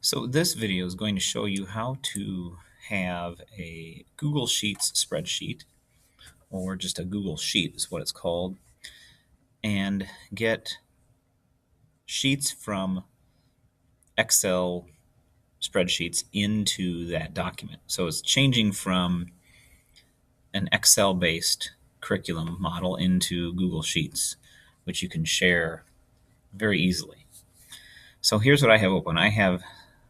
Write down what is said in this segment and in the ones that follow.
So this video is going to show you how to have a Google Sheets spreadsheet, or just a Google Sheet is what it's called, and get sheets from Excel spreadsheets into that document. So it's changing from an Excel-based curriculum model into Google Sheets, which you can share very easily. So here's what I have open. I have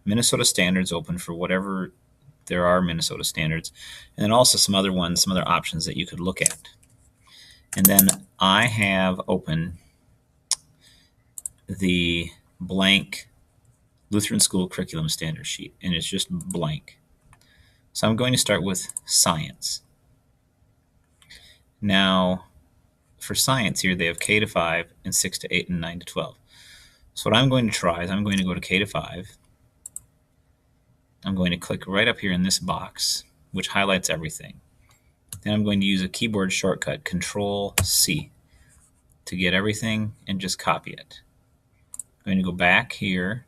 Minnesota standards open for whatever there are Minnesota standards, and then also some other ones, some other options that you could look at. And then I have open the blank Lutheran School Curriculum Standard sheet, and it's just blank. So I'm going to start with science. Now, for science here, they have K to 5 and 6 to 8 and 9 to 12. So what I'm going to try is I'm going to go to K to 5. I'm going to click right up here in this box, which highlights everything. Then I'm going to use a keyboard shortcut, Control-C, to get everything and just copy it. I'm going to go back here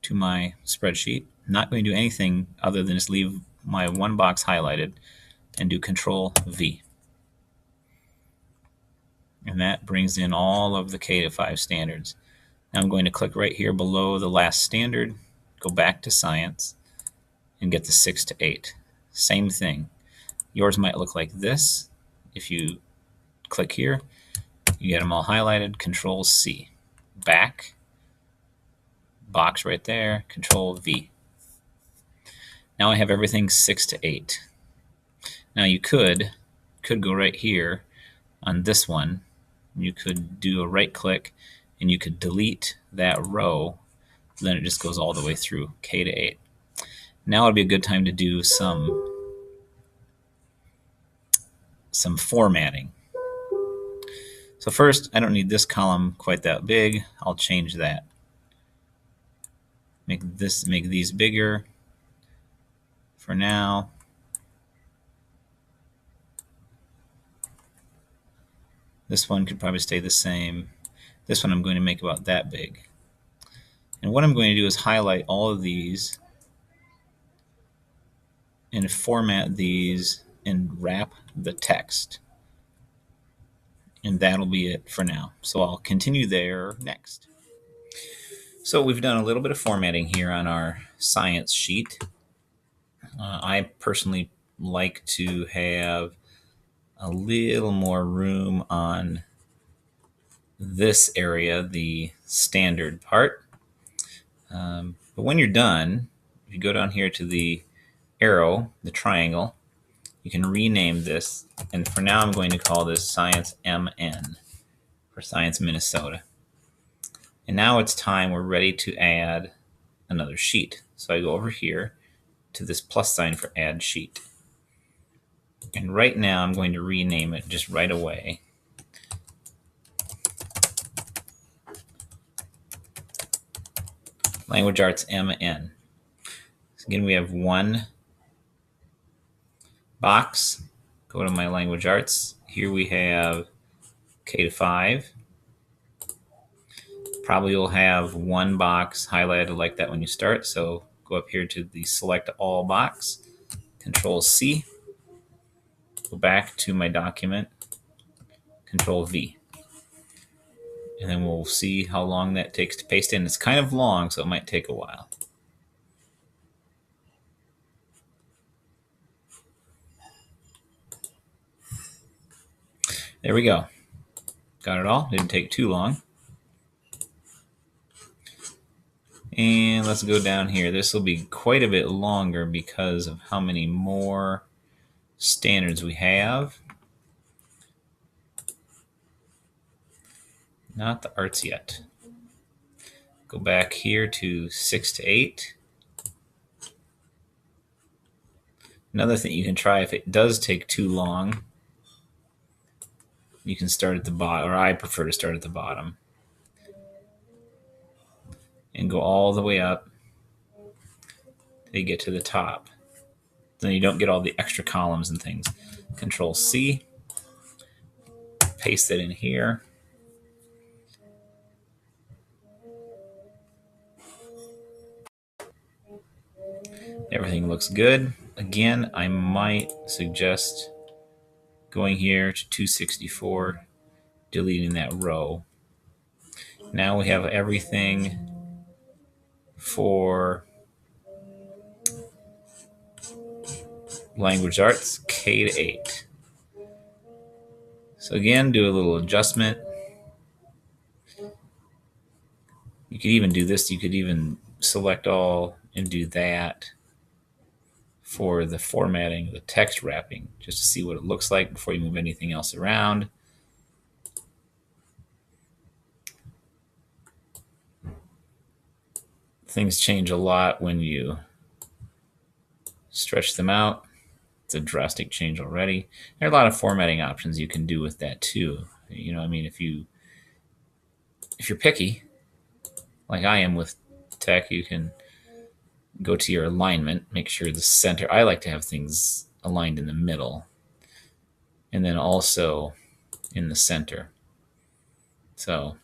to my spreadsheet. I'm not going to do anything other than just leave my one box highlighted and do Control-V. And that brings in all of the K to 5 standards. Now I'm going to click right here below the last standard, go back to science, and get the 6 to 8. Same thing. Yours might look like this. If you click here, you get them all highlighted, Control-C. Back, box right there, Control-V. Now I have everything 6 to 8. Now you could go right here on this one. You could do a right click and you could delete that row. Then it just goes all the way through K to 8. Now would be a good time to do some formatting. So first, I don't need this column quite that big. I'll change that. Make these bigger for now. This one could probably stay the same. This one I'm going to make about that big. And what I'm going to do is highlight all of these and format these and wrap the text. And that'll be it for now. So I'll continue there next. So we've done a little bit of formatting here on our science sheet. I personally like to have a little more room on this area, the standard part. But when you're done, if you go down here to the arrow, the triangle, you can rename this. And for now, I'm going to call this Science MN for Science Minnesota. And now it's time we're ready to add another sheet. So I go over here to this plus sign for Add Sheet. And right now, I'm going to rename it just right away. Language Arts MN. So again, we have one box. Go to my Language Arts. Here we have K to 5. Probably you'll have one box highlighted like that when you start. So go up here to the Select All box, Control-C. Go back to my document, Control-V. And then we'll see how long that takes to paste in. It's kind of long, so it might take a while. There we go. Got it all. Didn't take too long. And let's go down here. This will be quite a bit longer because of how many more standards we have. Not the arts yet. Go back here to 6 to 8. Another thing you can try, if it does take too long, you can start at the bottom, or I prefer to start at the bottom, and go all the way up till you get to the top. Then you don't get all the extra columns and things. Control-C, paste it in here. Everything looks good. Again, I might suggest going here to 264, deleting that row. Now we have everything for language arts K to 8. So again, do a little adjustment. You could even do this. You could even select all and do that for the formatting, the text wrapping, just to see what it looks like before you move anything else around. Things change a lot when you stretch them out. It's a drastic change already. There are a lot of formatting options you can do with that too. You know, I mean, if you're picky, like I am with tech, you can go to your alignment, make sure the center. I like to have things aligned in the middle, and then also in the center. So,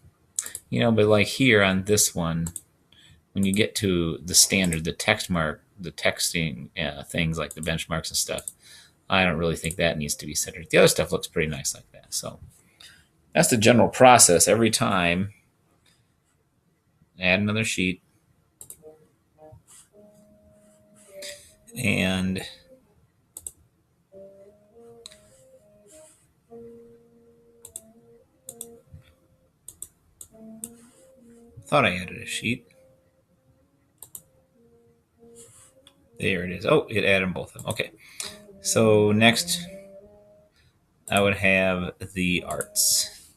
you know, but like here on this one, when you get to the standard, the text mark, the texting things like the benchmarks and stuff, I don't really think that needs to be centered. The other stuff looks pretty nice like that. So that's the general process. Every time, add another sheet, and thought I added a sheet. There it is. Oh, it added both of them. Okay. So next, I would have the arts.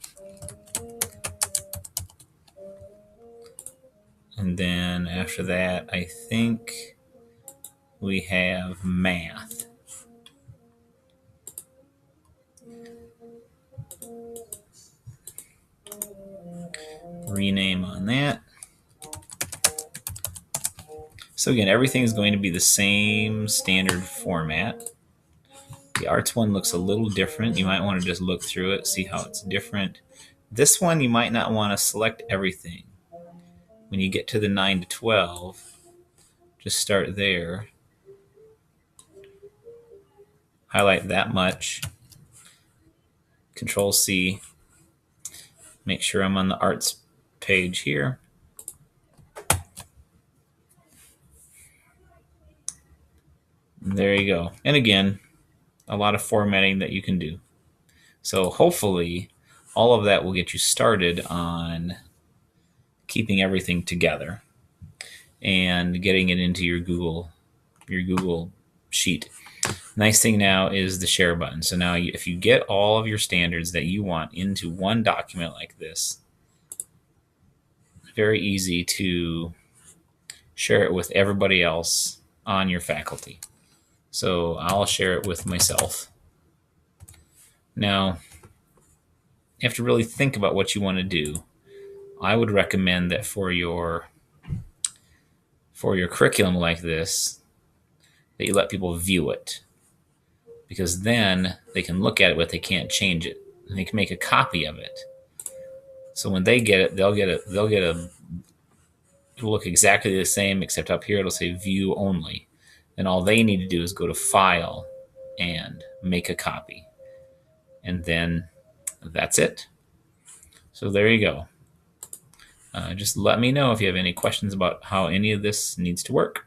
And then after that, I think we have math. Rename on that. So again, everything is going to be the same standard format. The arts one looks a little different. You might want to just look through it, see how it's different. This one, you might not want to select everything. When you get to the 9 to 12, just start there. Highlight that much. Control C. Make sure I'm on the arts page here. There you go. And again, a lot of formatting that you can do. So hopefully all of that will get you started on keeping everything together and getting it into your Google Sheet. Nice thing now is the share button. So now if you get all of your standards that you want into one document like this, very easy to share it with everybody else on your faculty. So I'll share it with myself. Now, you have to really think about what you want to do. I would recommend that for your curriculum like this, that you let people view it, because then they can look at it, but they can't change it. And they can make a copy of it. So when they get it, it'll look exactly the same, except up here it'll say view only. And all they need to do is go to file and make a copy. And then that's it. So there you go. Just let me know if you have any questions about how any of this needs to work.